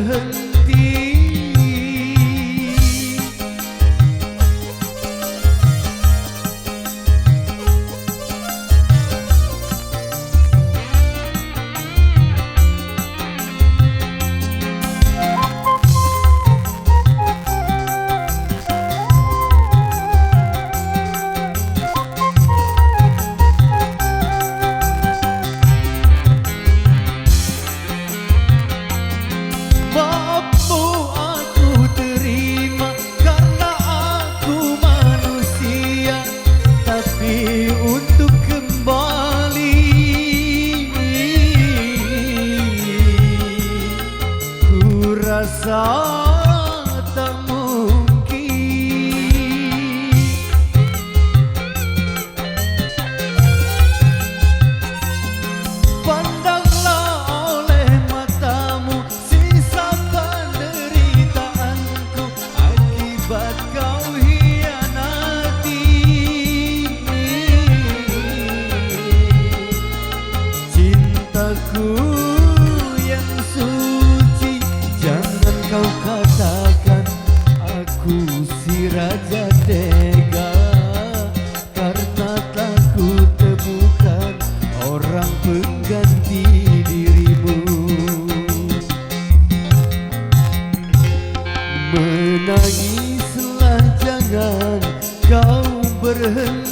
berhenti. Rasa tak mungkin. Pandanglah oleh matamu sisa penderitaanku akibat kau hianati. Cintaku yang suci, jangan kau katakan aku si raja tega, karena telah ku temukan orang pengganti dirimu. Menangislah, jangan kau berhenti.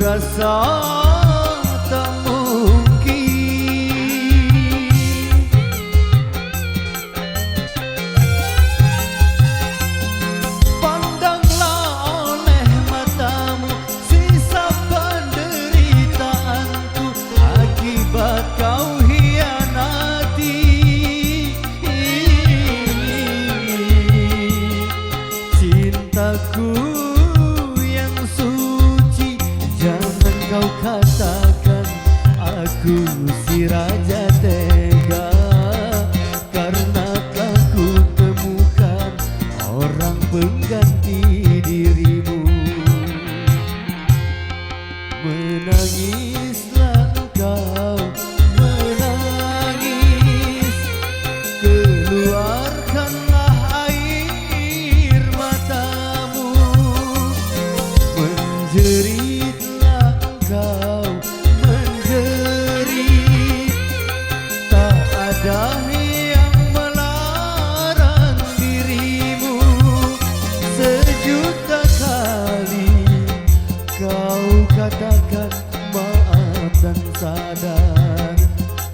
Rasa tak mungkin. Pandanglah oleh matamu sisa penderitaanku akibat kau hianati. Cintaku yang suci, jangan kau katakan aku si raja tega, karena telah ku temukan orang pengganti dirimu. Menangislah engkau, menangis, keluarkanlah air matamu. Menjerit kau menjerit, tak ada yang melarang dirimu. Sejuta kali kau katakan maaf dan sadar,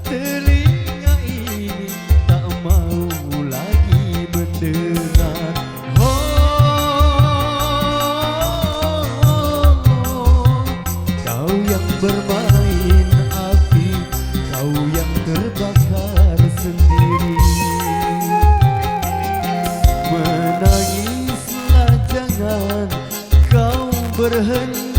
telinga ini tak mau lagi mendengar. Bermain api, kau yang terbakar sendiri. Menangislah, jangan kau berhenti.